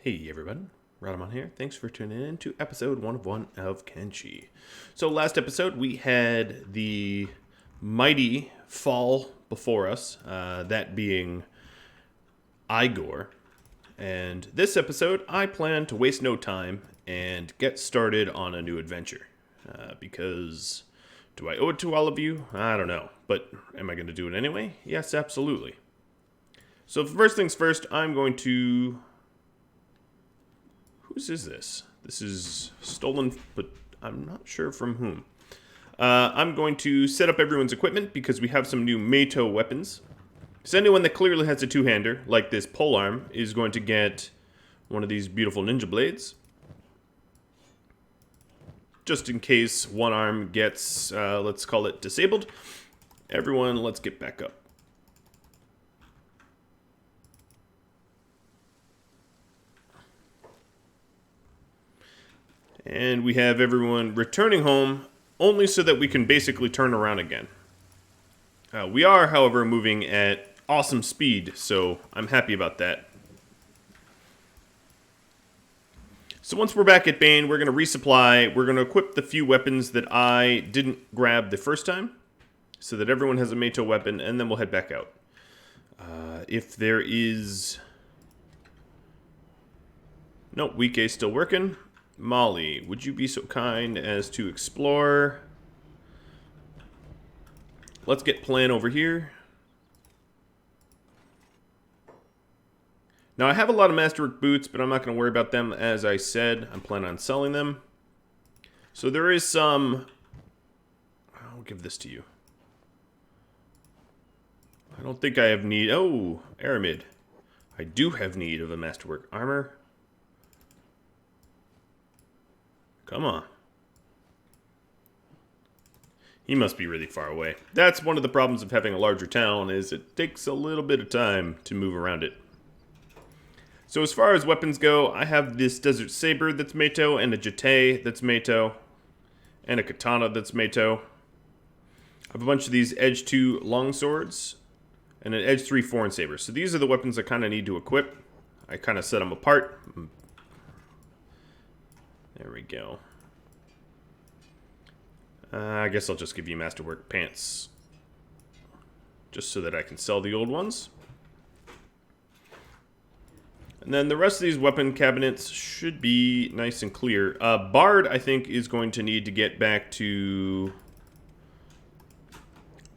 Hey everybody, Rhadamant here. Thanks for tuning in to episode 1 of Kenshi. So last episode we had the mighty fall before us, that being Igor. And this episode I plan to waste no time and get started on a new adventure. Because do I owe it to all of you? I don't know. But am I going to do it anyway? Yes, absolutely. So first things first, I'm going to... Whose is this? This is stolen, but I'm not sure from whom. I'm going to set up everyone's equipment because we have some new Meito weapons. So anyone that clearly has a two-hander, like this polearm, is going to get one of these beautiful ninja blades. Just in case one arm gets, let's call it disabled. Everyone, let's get back up. And we have everyone returning home only so that we can basically turn around again. We are, however, moving at awesome speed, so I'm happy about that. So once we're back at Bane, we're going to resupply. We're going to equip the few weapons that I didn't grab the first time, so that everyone has a Meito weapon, and then we'll head back out. If there is... Nope, Weekay still working. Molly, would you be so kind as to explore? Let's get Plan over here. Now, I have a lot of Masterwork boots, but I'm not going to worry about them. As I said, I'm planning on selling them. So there is some... I'll give this to you. I don't think I have need... Oh, Aramid. I do have need of a Masterwork armor. Come on. He must be really far away. That's one of the problems of having a larger town, is it takes a little bit of time to move around it. So as far as weapons go, I have this Desert Saber that's Meito, and a Jete that's Meito, and a Katana that's Meito. I have a bunch of these Edge 2 longswords, and an Edge 3 foreign saber. So these are the weapons I kind of need to equip. I kind of set them apart. There we go. I guess I'll just give you Masterwork pants. Just so that I can sell the old ones. And then the rest of these weapon cabinets should be nice and clear. Bard, I think, is going to need to get back to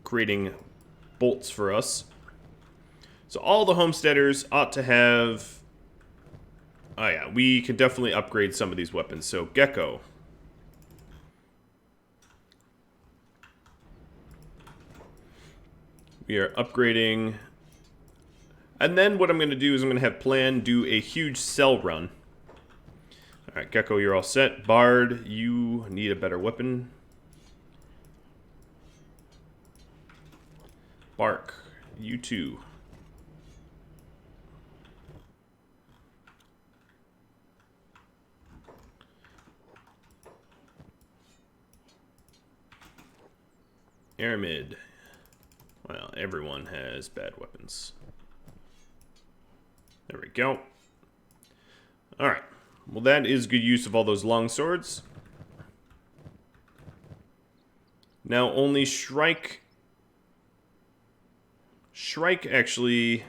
creating bolts for us. So all the homesteaders ought to have... Oh yeah, we can definitely upgrade some of these weapons. So, Gecko. We are upgrading. And then what I'm going to do is I'm going to have Plan do a huge cell run. Alright, Gecko, you're all set. Bard, you need a better weapon. Bark, you too. Aramid. Well, everyone has bad weapons. There we go. Alright. Well, that is good use of all those long swords. Now, only Shrike... Shrike, actually...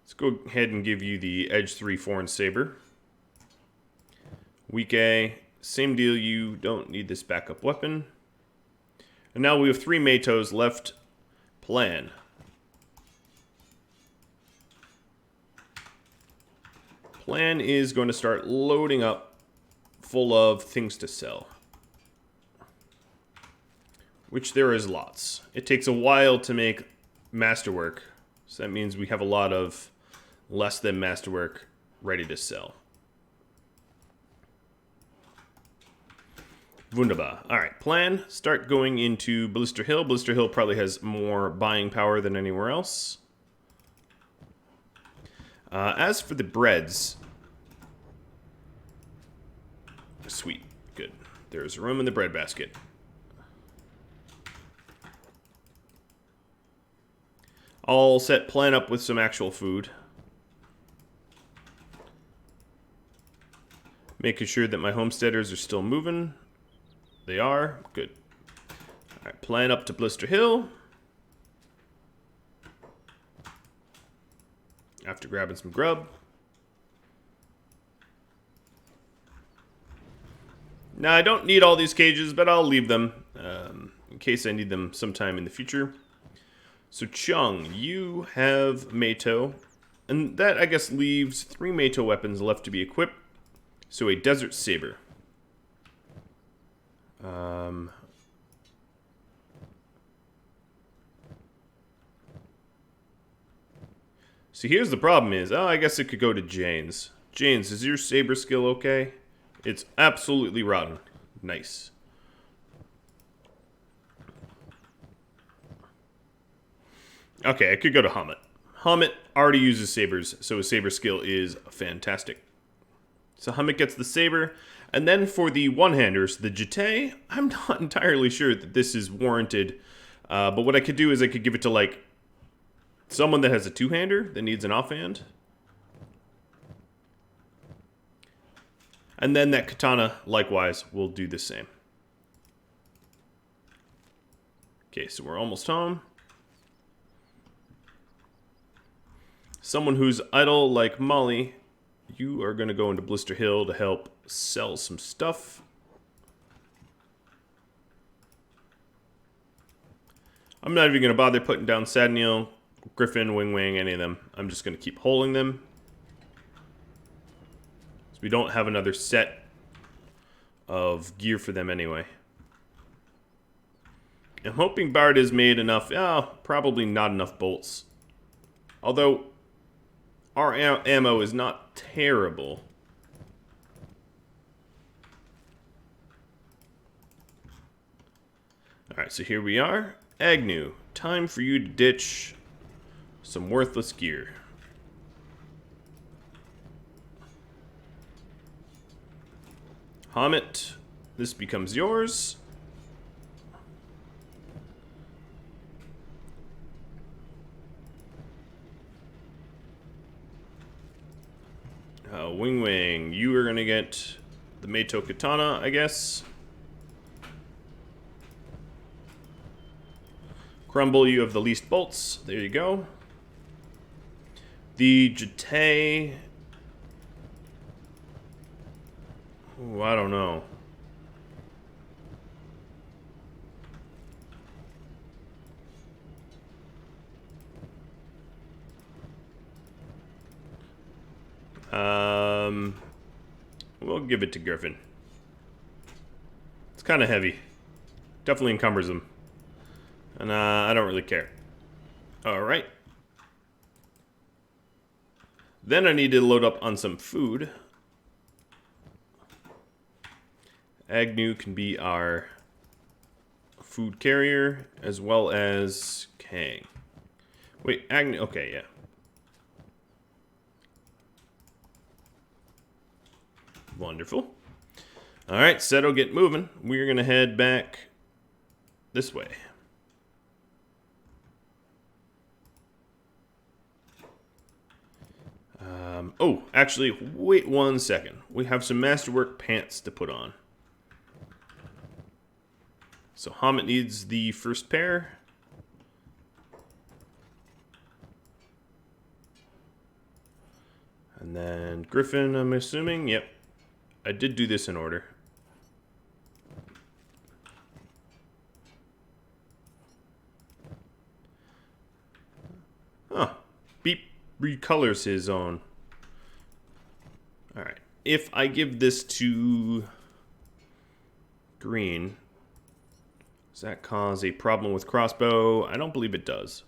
Let's go ahead and give you the Edge 3 foreign saber. Weekay, same deal, you don't need this backup weapon. And now we have 3 Meitos left. Plan. Plan is going to start loading up full of things to sell. Which there is lots. It takes a while to make Masterwork. So that means we have a lot of less than Masterwork ready to sell. Wunderbar. Alright, Plan. Start going into Blister Hill. Blister Hill probably has more buying power than anywhere else. As for the breads... Sweet. Good. There's room in the bread basket. I'll set Plan up with some actual food. Making sure that my homesteaders are still moving. They are. Good. Alright, plan up to Blister Hill. After grabbing some grub. Now, I don't need all these cages, but I'll leave them in case I need them sometime in the future. So, Chung, you have Mato. And that, I guess, leaves 3 Mato weapons left to be equipped. So, a Desert Saber. So here's the problem is, I guess it could go to Jane's. Jane's, is your saber skill okay? It's absolutely rotten. Nice. Okay, I could go to Hamet. Hamet already uses sabers, so his saber skill is fantastic. So Hamet gets the saber. And then for the one-handers, the Jite, I'm not entirely sure that this is warranted. But what I could do is I could give it to, like, someone that has a two-hander that needs an offhand. And then that katana, likewise, will do the same. Okay, so we're almost home. Someone who's idle like Molly, you are going to go into Blister Hill to help sell some stuff. I'm not even going to bother putting down Sadniel, Griffin, Wing, any of them. I'm just going to keep holding them. So we don't have another set of gear for them anyway. I'm hoping Bard has made enough, probably not enough bolts. Although, our ammo is not terrible. Alright, so here we are. Agnew, time for you to ditch some worthless gear. Hamet, this becomes yours. Wing, you are going to get the Mato Katana, I guess. Crumble, you have the least bolts. There you go. The Jite... Ooh, I don't know. We'll give it to Griffin. It's kind of heavy. Definitely encumbers him. And I don't really care. Alright. Then I need to load up on some food. Agnew can be our food carrier, as well as Kang. Wait, Agnew, okay, yeah. Wonderful. Alright, Seto, get moving. We're going to head back this way. Oh, actually, wait 1 second. We have some Masterwork pants to put on. So Hamet needs the first pair. And then Griffin, I'm assuming. Yep. I did do this in order. Huh. Beep recolors his own. Alright. If I give this to green, does that cause a problem with crossbow? I don't believe it does.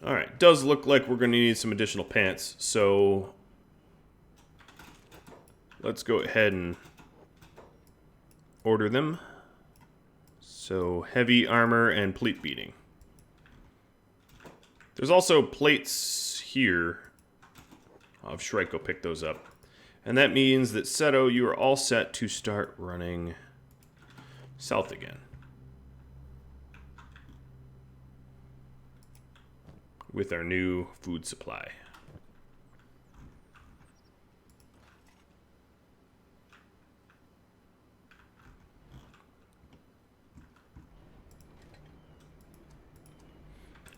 Alright, does look like we're going to need some additional pants, so let's go ahead and order them. So, heavy armor and plate beating. There's also plates here. I'll have Shrike pick those up. And that means that Seto, you are all set to start running south again. with our new food supply.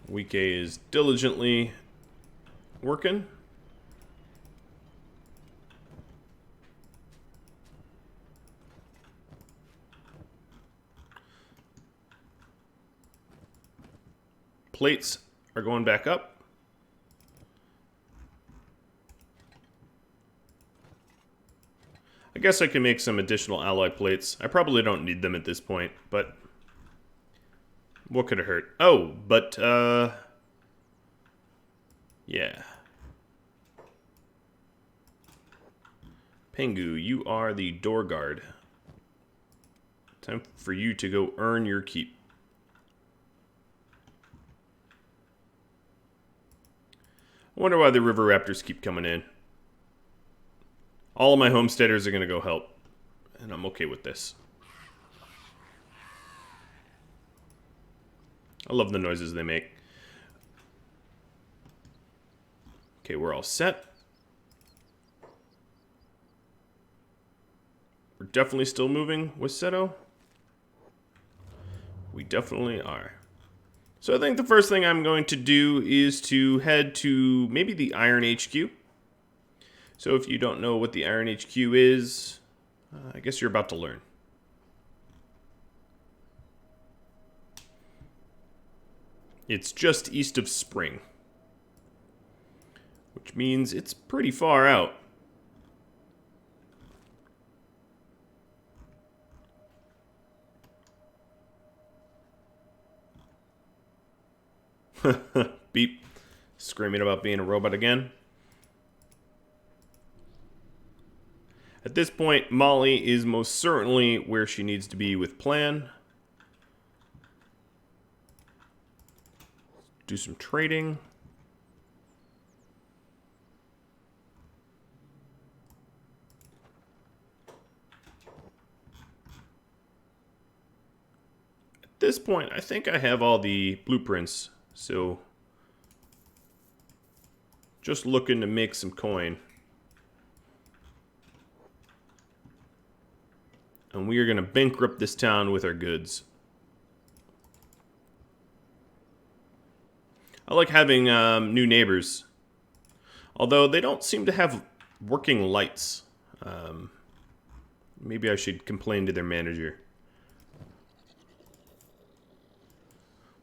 Week A is diligently working. Plates are going back up. I guess I can make some additional alloy plates. I probably don't need them at this point, but what could it hurt? Oh, but, yeah. Pengu, you are the door guard. Time for you to go earn your keep. I wonder why the river raptors keep coming in. All of my homesteaders are going to go help, and I'm okay with this. I love the noises they make. Okay, we're all set. We're definitely still moving with Seto. We definitely are. So I think the first thing I'm going to do is to head to maybe the Iron HQ. So if you don't know what the Iron HQ is, I guess you're about to learn. It's just east of Spring, which means it's pretty far out. Beep. Screaming about being a robot again. At this point, Molly is most certainly where she needs to be with Plan. Do some trading. At this point, I think I have all the blueprints, so just looking to make some coin. And we are going to bankrupt this town with our goods. I like having new neighbors. Although they don't seem to have working lights. Maybe I should complain to their manager.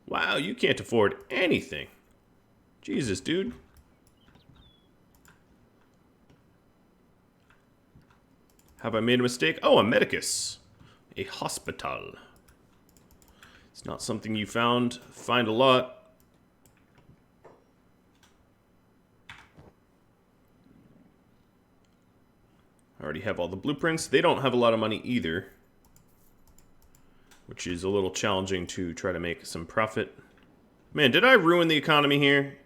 Wow, you can't afford anything. Jesus, dude. Have I made a mistake? Oh, a medicus. A hospital. It's not something you find a lot. I already have all the blueprints. They don't have a lot of money either, which is a little challenging to try to make some profit. Man, did I ruin the economy here?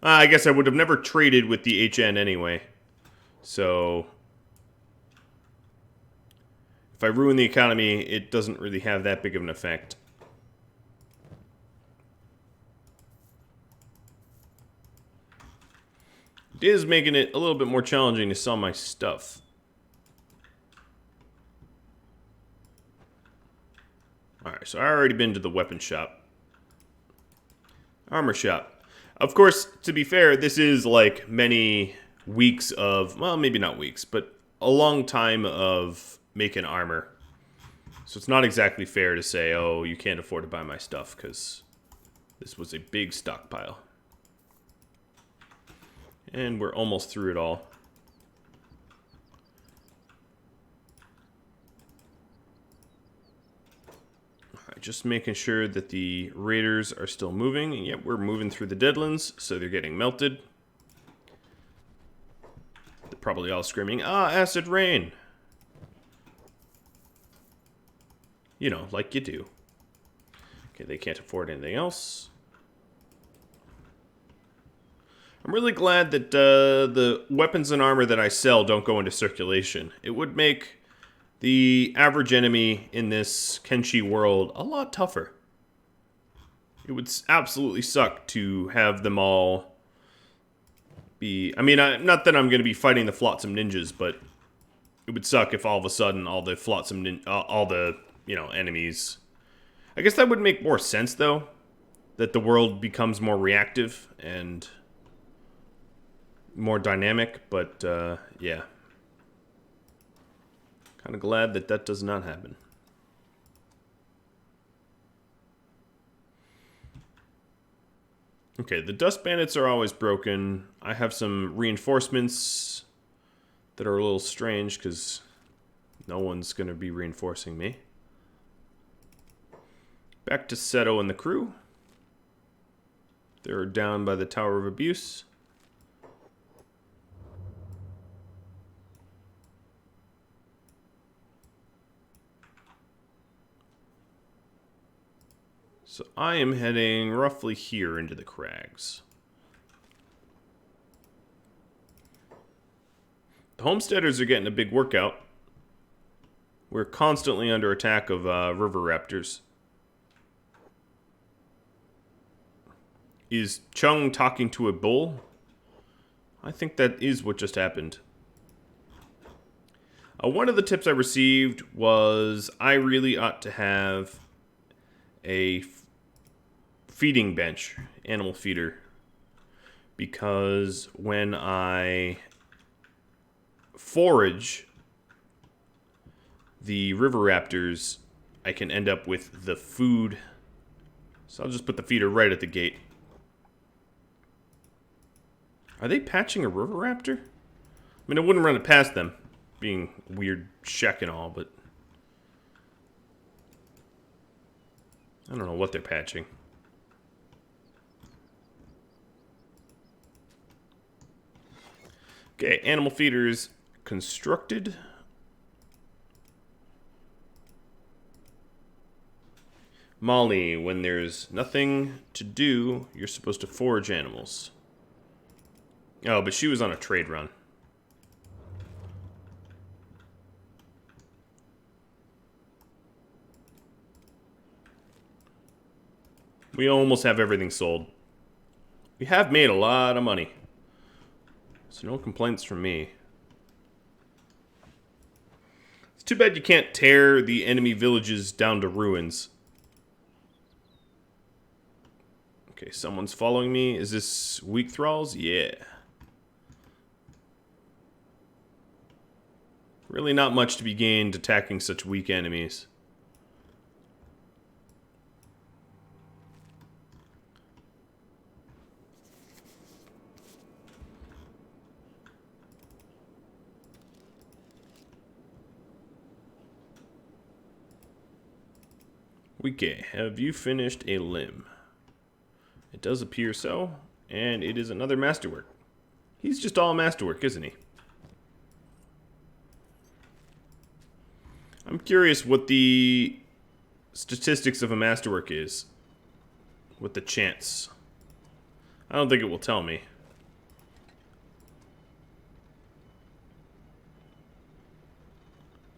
I guess I would have never traded with the HN anyway. So if I ruin the economy, it doesn't really have that big of an effect. It is making it a little bit more challenging to sell my stuff. Alright, so I already been to the weapon shop. Armor shop. Of course, to be fair, this is like many weeks of, well, maybe not weeks, but a long time of making armor. So it's not exactly fair to say, oh, you can't afford to buy my stuff, because this was a big stockpile. And we're almost through it all. Alright, just making sure that the raiders are still moving. And yep, we're moving through the deadlands, so they're getting melted. They're probably all screaming, ah, acid rain! You know, like you do. Okay, they can't afford anything else. I'm really glad that the weapons and armor that I sell don't go into circulation. It would make the average enemy in this Kenshi world a lot tougher. It would absolutely suck to have them all be... I mean, not that I'm going to be fighting the Flotsam Ninjas, but it would suck if all of a sudden all the all the, enemies... I guess that would make more sense, though. That the world becomes more reactive and more dynamic, but, yeah. Kind of glad that that does not happen. Okay, the dust bandits are always broken. I have some reinforcements that are a little strange because no one's going to be reinforcing me. Back to Seto and the crew. They're down by the Tower of Abuse. So I am heading roughly here into the crags. The homesteaders are getting a big workout. We're constantly under attack of river raptors. Is Chung talking to a bull? I think that is what just happened. One of the tips I received was I really ought to have a feeding bench, animal feeder, because when I forage the river raptors, I can end up with the food. So I'll just put the feeder right at the gate. Are they patching a river raptor? I mean, I wouldn't run it past them, being weird Shek and all, but I don't know what they're patching. Okay, animal feeders constructed. Molly, when there's nothing to do, you're supposed to forage animals. Oh, but she was on a trade run. We almost have everything sold. We have made a lot of money. So no complaints from me. It's too bad you can't tear the enemy villages down to ruins. Okay, someone's following me. Is this weak thralls? Yeah. Really not much to be gained attacking such weak enemies. Okay, have you finished a limb? It does appear so, and it is another masterwork. He's just all masterwork, isn't he? I'm curious what the statistics of a masterwork is. With the chance. I don't think it will tell me.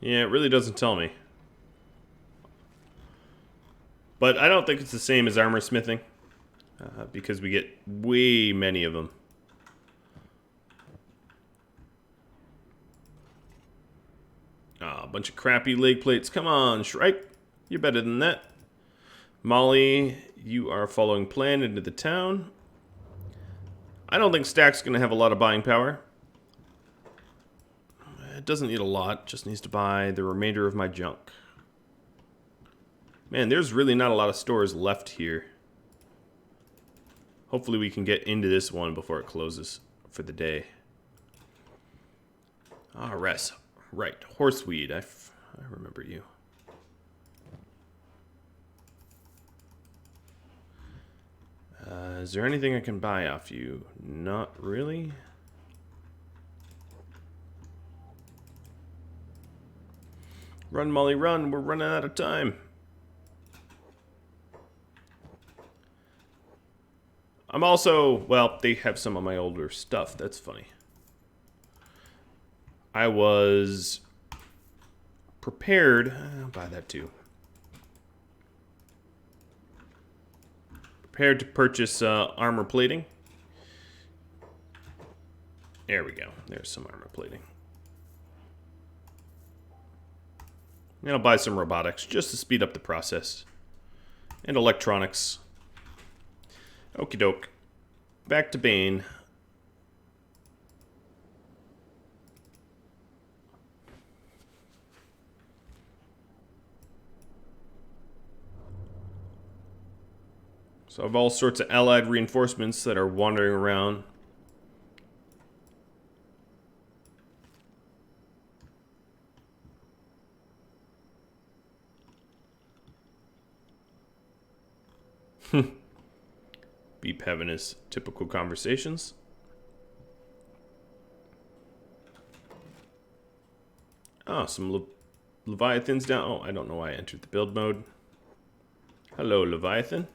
Yeah, it really doesn't tell me. But I don't think it's the same as armor smithing. Because we get way many of them. A bunch of crappy leg plates. Come on, Shrike. You're better than that. Molly, you are following plan into the town. I don't think Stack's going to have a lot of buying power. It doesn't need a lot. Just needs to buy the remainder of my junk. Man, there's really not a lot of stores left here. Hopefully we can get into this one before it closes for the day. Ah, Res. Right, horseweed. I remember you. Is there anything I can buy off you? Not really. Run, Molly, run. We're running out of time. I'm also, well, they have some of my older stuff. That's funny. I was prepared. I'll buy that too. prepared to purchase armor plating. There we go. There's some armor plating. And I'll buy some robotics just to speed up the process. And electronics. Okie doke. Back to Bane. So I have all sorts of allied reinforcements that are wandering around. Beep having his typical conversations. Oh, some Leviathans down. Oh, I don't know why I entered the build mode. Hello, Leviathan.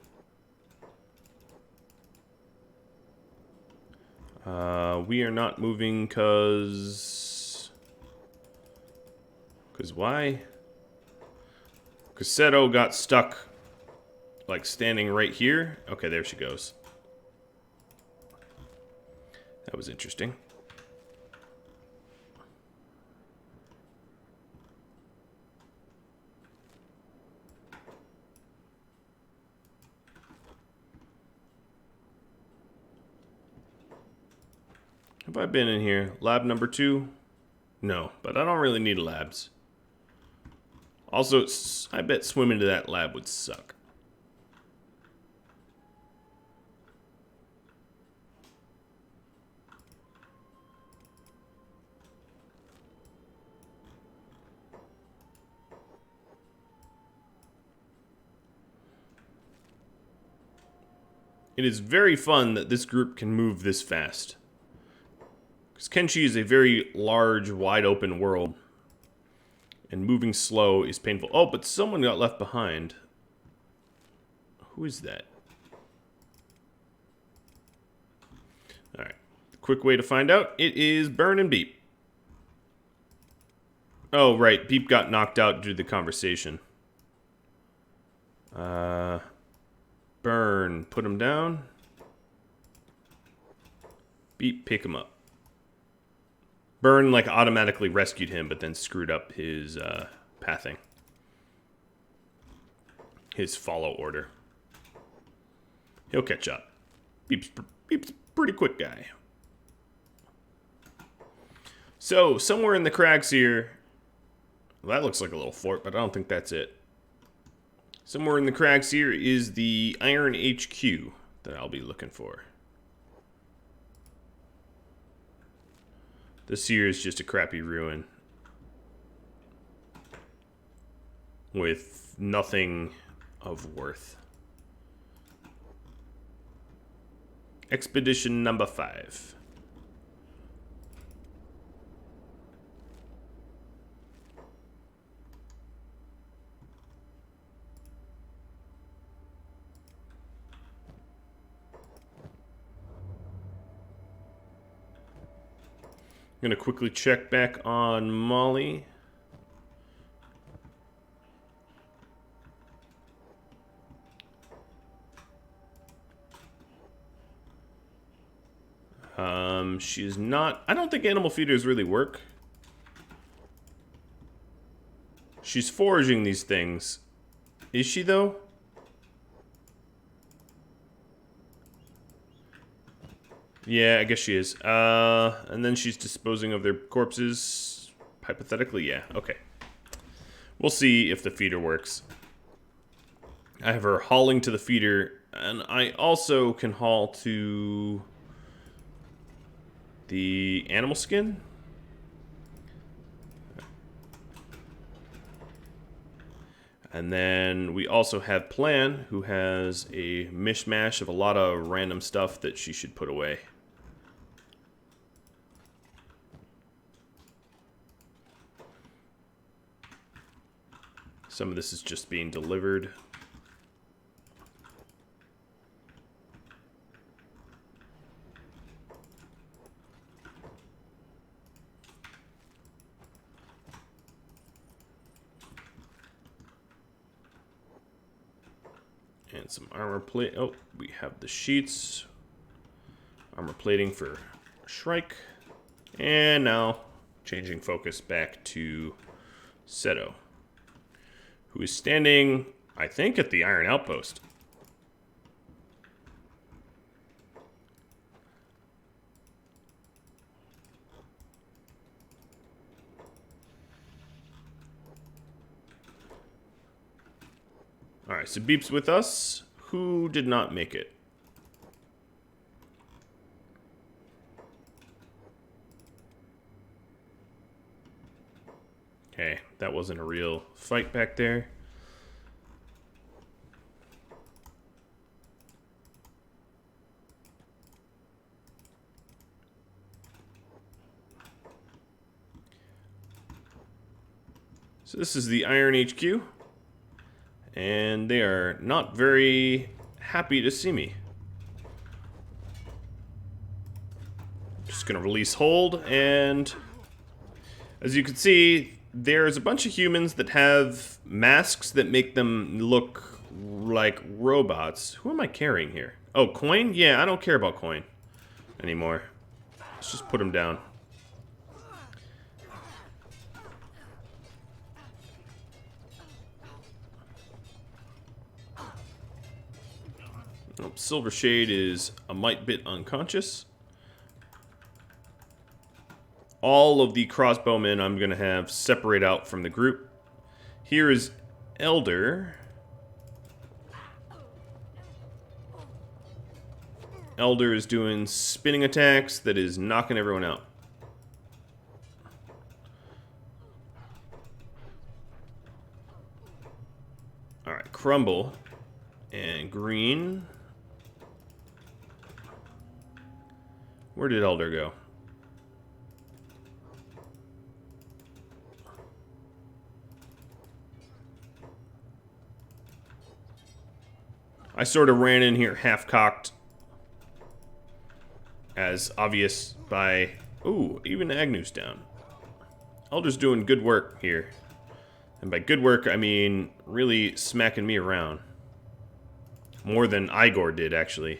We are not moving because why? Because Seto got stuck, like, standing right here. Okay, there she goes. That was interesting. Have I been in here? Lab number 2? No, but I don't really need labs. Also, I bet swimming to that lab would suck. It is very fun that this group can move this fast. Because Kenshi is a very large, wide open world. And moving slow is painful. Oh, but someone got left behind. Who is that? Alright. Quick way to find out. It is Burn and Beep. Oh, right. Beep got knocked out due to the conversation. Burn. Put him down. Beep. Pick him up. Burn, like, automatically rescued him, but then screwed up his pathing. His follow order. He'll catch up. Beep's a pretty quick guy. So, somewhere in the cracks here... Well, that looks like a little fort, but I don't think that's it. Somewhere in the cracks here is the Iron HQ that I'll be looking for. This here is just a crappy ruin. With nothing of worth. Expedition number 5. I'm going to quickly check back on Molly. She is not... I don't think animal feeders really work. She's foraging these things. Is she, though? Yeah, I guess she is. And then she's disposing of their corpses. Hypothetically, yeah. Okay. We'll see if the feeder works. I have her hauling to the feeder, and I also can haul to the animal skin. And then we also have Plan, who has a mishmash of a lot of random stuff that she should put away. Some of this is just being delivered. And some armor plate. Oh, we have the sheets. Armor plating for Shrike. And now changing focus back to Seto, who is standing, I think, at the Iron Outpost. Alright, so Beep's with us. Who did not make it? Okay, that wasn't a real fight back there. So this is the Iron HQ. And they are not very happy to see me. Just gonna release hold, and as you can see, there's a bunch of humans that have masks that make them look like robots. Who am I carrying here? Oh, Coin? Yeah, I don't care about Coin anymore. Let's just put him down. Oh, Silver Shade is a mite bit unconscious. All of the crossbowmen I'm going to have separate out from the group. Here is Elder. Elder is doing spinning attacks that is knocking everyone out. Alright, Crumble and Green. Where did Elder go? I sort of ran in here half-cocked, as obvious by... Ooh, even Agnew's down. Elder's doing good work here. And by good work, I mean really smacking me around. More than Igor did, actually.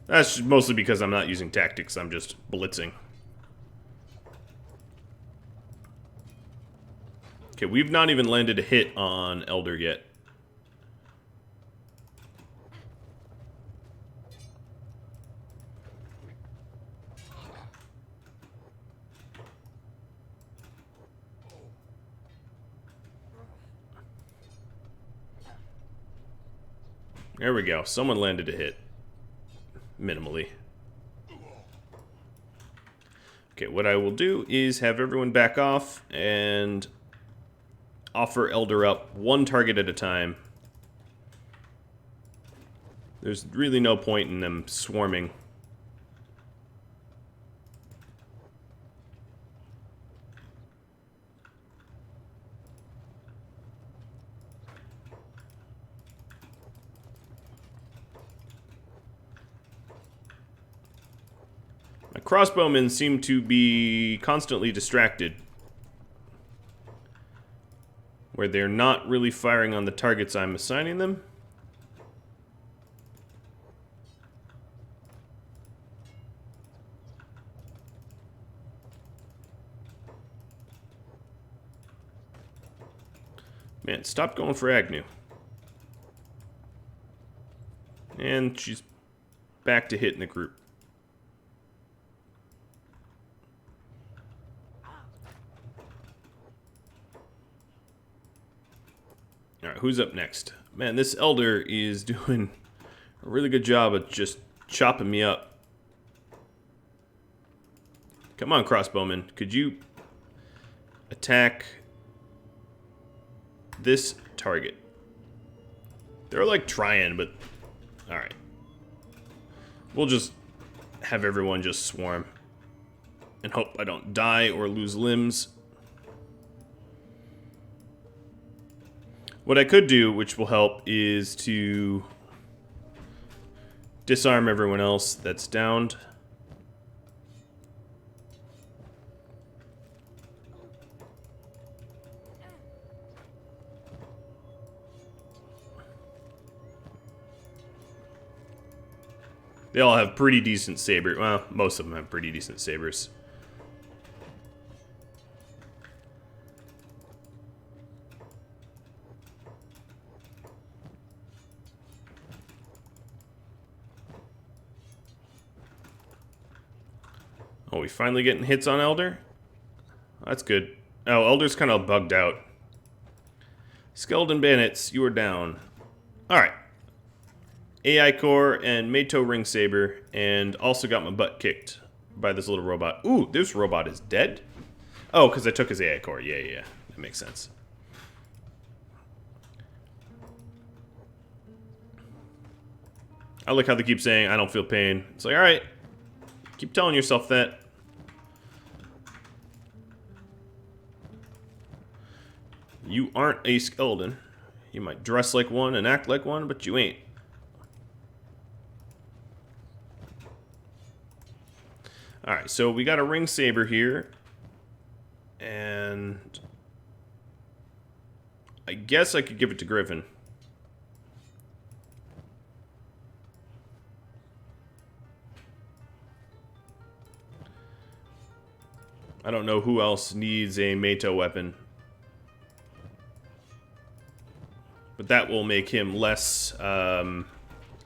That's mostly because I'm not using tactics, I'm just blitzing. Okay, we've not even landed a hit on Elder yet. There we go. Someone landed a hit. Minimally. Okay, what I will do is have everyone back off and offer Elder up one target at a time. There's really no point in them swarming. My crossbowmen seem to be constantly distracted, where they're not really firing on the targets I'm assigning them. Man, stop going for Agnew. And she's back to hitting the group. Alright, who's up next? Man, this Elder is doing a really good job of just chopping me up. Come on, crossbowman. Could you attack this target? They're like trying, but... Alright. We'll just have everyone just swarm. And hope I don't die or lose limbs. What I could do, which will help, is to disarm everyone else that's downed. They all have pretty decent sabers. Well, most of them have pretty decent sabers. Oh, we finally getting hits on Elder? That's good. Oh, Elder's kind of bugged out. Skeleton Bandits, you are down. Alright. AI Core and Meito Ring Saber, and also got my butt kicked by this little robot. Ooh, this robot is dead? Oh, because I took his AI Core. Yeah. That makes sense. I like how they keep saying, I don't feel pain. It's like, alright. Keep telling yourself that. You aren't a skeleton. You might dress like one and act like one, but you ain't. Alright, so we got a ring saber here. And I guess I could give it to Griffin. I don't know who else needs a Meito weapon. But that will make him less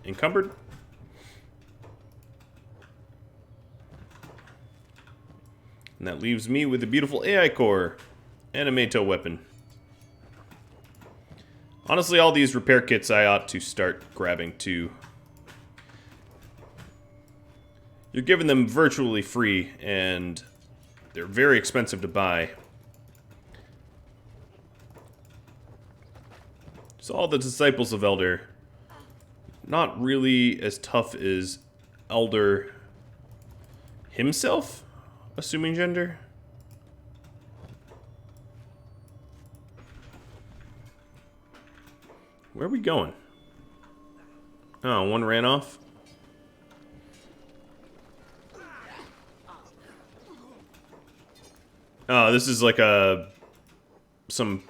encumbered. And that leaves me with a beautiful AI core and a Meito weapon. Honestly, all these repair kits I ought to start grabbing too. You're giving them virtually free, and they're very expensive to buy. So all the disciples of Elder, not really as tough as Elder himself, assuming gender. Where are we going? Oh, one ran off. Oh, this is like some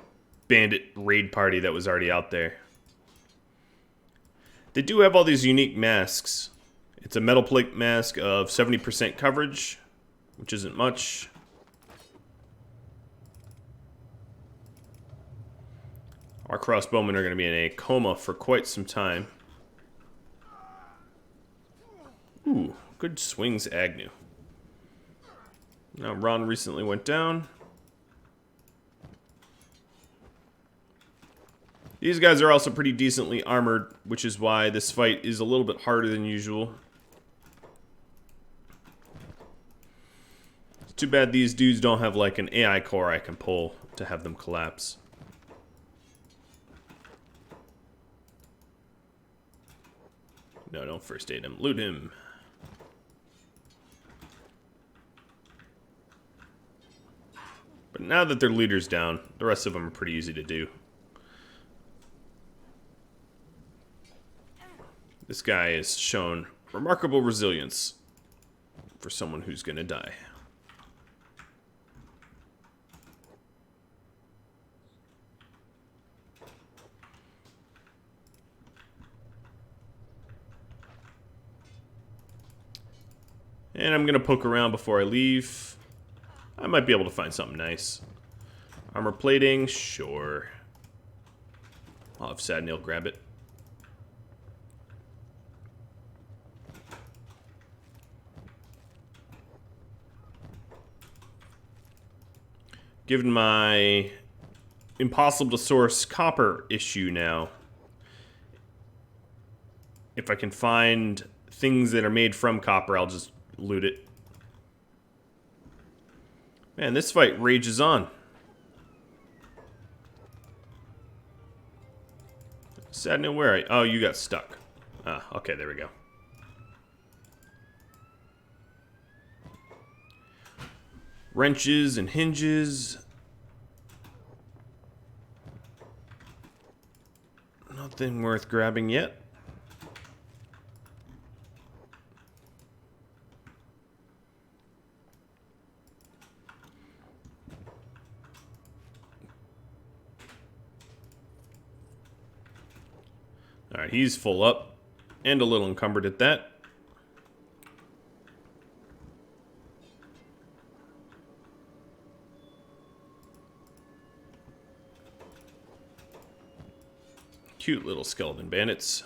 bandit raid party that was already out there. They do have all these unique masks. It's a metal plate mask of 70% coverage, which isn't much. Our crossbowmen are going to be in a coma for quite some time. Ooh, good swings, Agnew. Now, Ron recently went down. These guys are also pretty decently armored, which is why this fight is a little bit harder than usual. It's too bad these dudes don't have like an AI core I can pull to have them collapse. No, don't first aid him. Loot him. But now that their leader's down, the rest of them are pretty easy to do. This guy has shown remarkable resilience for someone who's gonna die. And I'm gonna poke around before I leave. I might be able to find something nice. Armor plating, sure. I'll have Sadnail grab it. Given my impossible to source copper issue now, if I can find things that are made from copper, I'll just loot it. Man, this fight rages on. Sadness, where are you? Oh, you got stuck. Ah, okay, there we go. Wrenches and hinges. Nothing worth grabbing yet. Alright, he's full up and a little encumbered at that. Cute little skeleton bandits.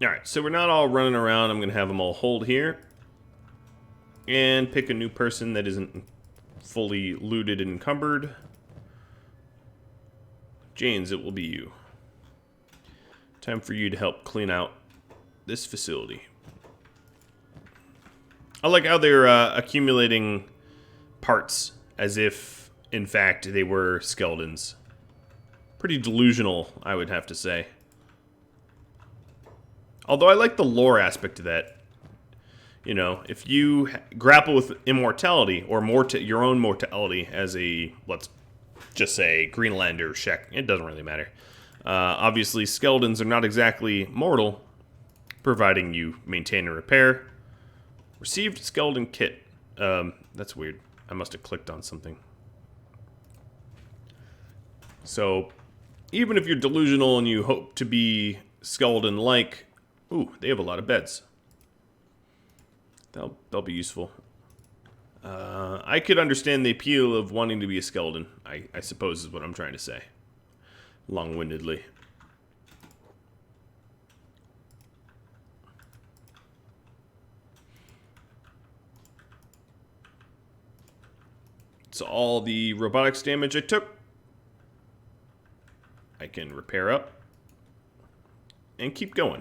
Alright, so we're not all running around. I'm going to have them all hold here. And pick a new person that isn't fully looted and encumbered. James, it will be you. Time for you to help clean out this facility. I like how they're accumulating parts as if, in fact, they were skeletons. Pretty delusional, I would have to say. Although I like the lore aspect of that. You know, if you grapple with immortality, or your own mortality as a, let's just say, Greenlander, Shek, it doesn't really matter. Obviously, skeletons are not exactly mortal, providing you maintain and repair. Received skeleton kit. That's weird. I must have clicked on something. So, even if you're delusional and you hope to be skeleton-like, ooh, they have a lot of beds. They'll be useful. I could understand the appeal of wanting to be a skeleton, I suppose is what I'm trying to say. Long-windedly. So all the robotics damage I took, I can repair up and keep going.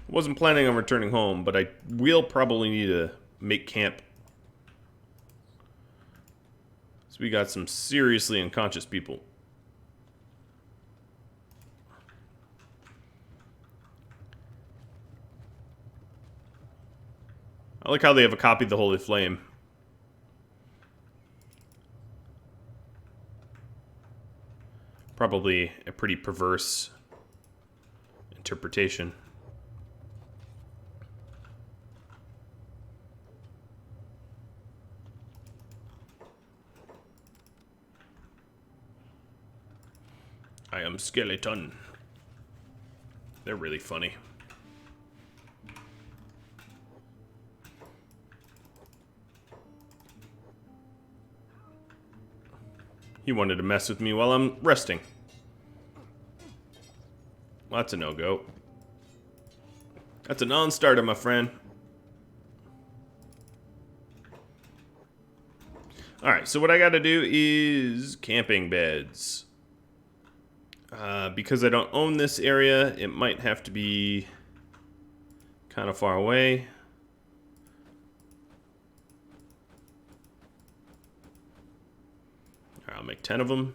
Wasn't planning on returning home, but I will probably need to make camp. So we got some seriously unconscious people. I like how they have a copy of the Holy Flame. Probably a pretty perverse interpretation. I am skeleton. They're really funny. He wanted to mess with me while I'm resting. Well, that's a no-go. That's a non-starter, my friend. Alright, so what I gotta do is camping beds. Because I don't own this area, it might have to be kind of far away. Alright, I'll make 10 of them.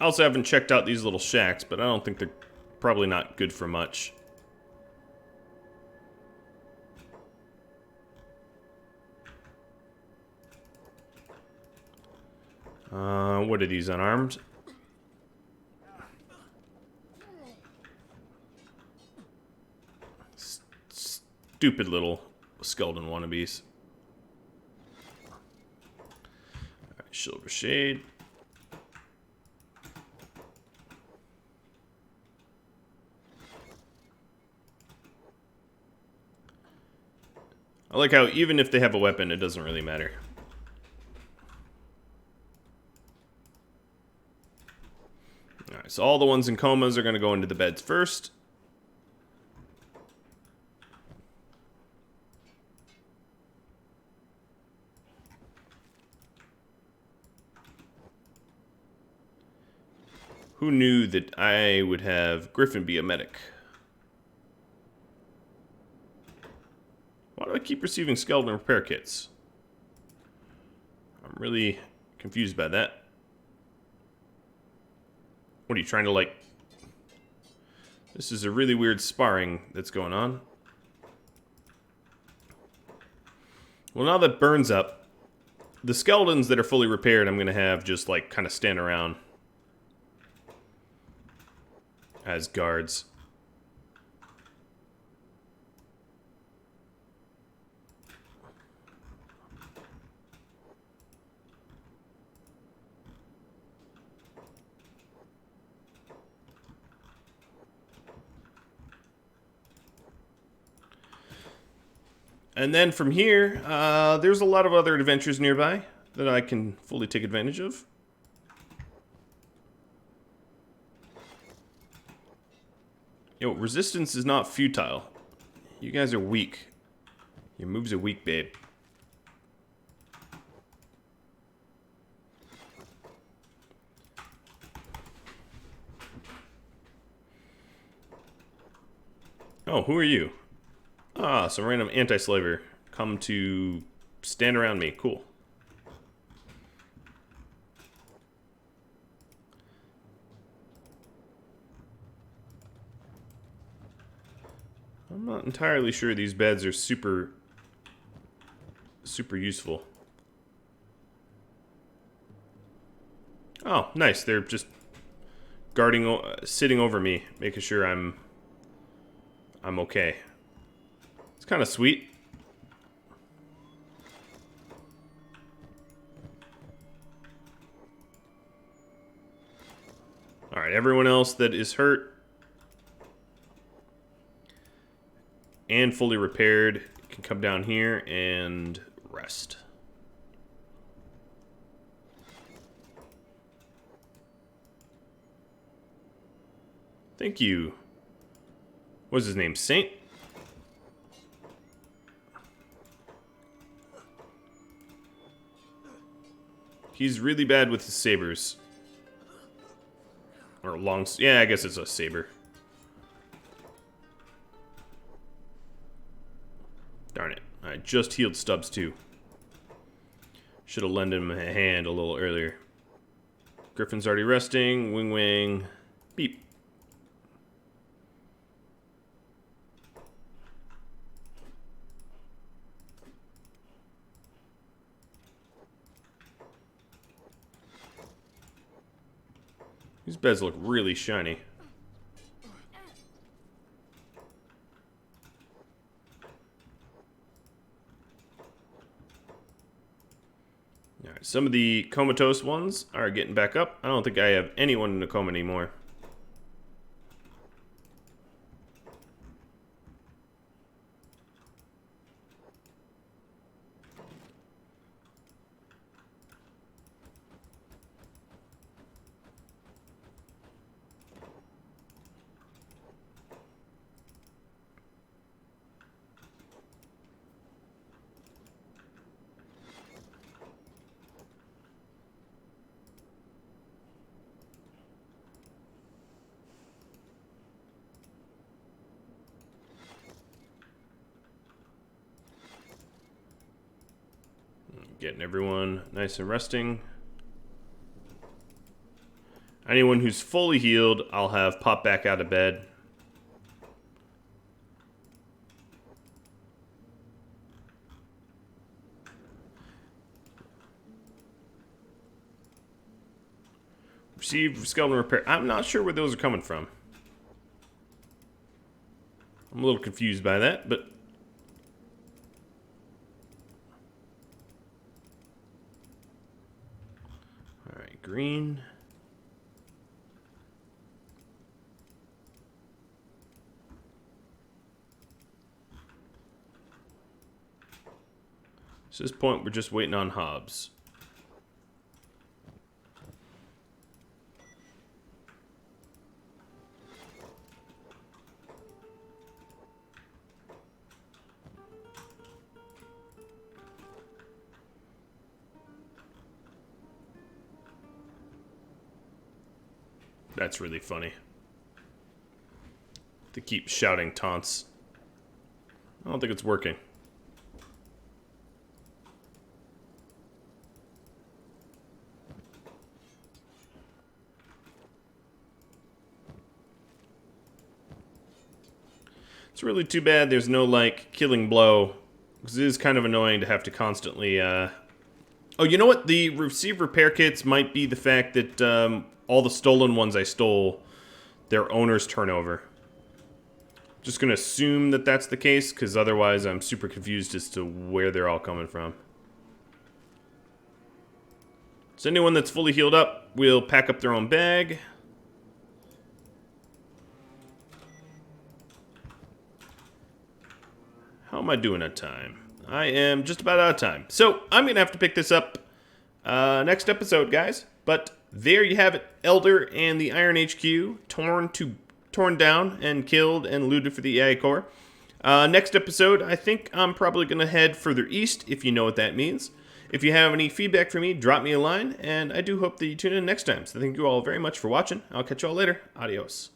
I also haven't checked out these little shacks, but I don't think they're probably not good for much. What are these, unarmed? Stupid little skeleton wannabes. Alright, Silver Shade. I like how even if they have a weapon, it doesn't really matter. Alright, so all the ones in comas are going to go into the beds first. Who knew that I would have Griffin be a medic? Why do I keep receiving skeleton repair kits? I'm really confused by that. What are you trying to, like... This is a really weird sparring that's going on. Well, now that burns up, the skeletons that are fully repaired, I'm going to have just, like, kind of stand around as guards. And then from here, there's a lot of other adventures nearby that I can fully take advantage of. Yo, resistance is not futile. You guys are weak. Your moves are weak, babe. Oh, who are you? Ah, some random anti-slaver. Come to stand around me. Cool. I'm not entirely sure these beds are super useful. Oh, nice. They're just guarding, sitting over me, making sure I'm okay. It's kind of sweet. All right, everyone else that is hurt and fully repaired can come down here and rest. Thank you. What's his name? Saint? He's really bad with his sabers. Or long... Yeah, I guess it's a saber. Darn it. I just healed Stubbs too. Should have lent him a hand a little earlier. Griffin's already resting. Wing wing. Beep. These beds look really shiny. Alright, some of the comatose ones are getting back up. I don't think I have anyone in a coma anymore. Getting everyone nice and resting. Anyone who's fully healed, I'll have pop back out of bed. Receive skeleton repair. I'm not sure where those are coming from. I'm a little confused by that, but... Alright, green. So at this point, we're just waiting on Hobbs. That's really funny. To keep shouting taunts. I don't think it's working. It's really too bad there's no, like, killing blow. Because it is kind of annoying to have to constantly, Oh, you know what? The receive repair kits might be the fact that, all the stolen ones I stole, their owners turn over. Just gonna assume that that's the case, because otherwise I'm super confused as to where they're all coming from. So anyone that's fully healed up will pack up their own bag. How am I doing on time? I am just about out of time. So I'm going to have to pick this up next episode, guys. But there you have it. Elder and the Iron HQ torn down and killed and looted for the AI core. Next episode, I think I'm probably going to head further east, if you know what that means. If you have any feedback for me, drop me a line, and I do hope that you tune in next time. So thank you all very much for watching. I'll catch you all later. Adios.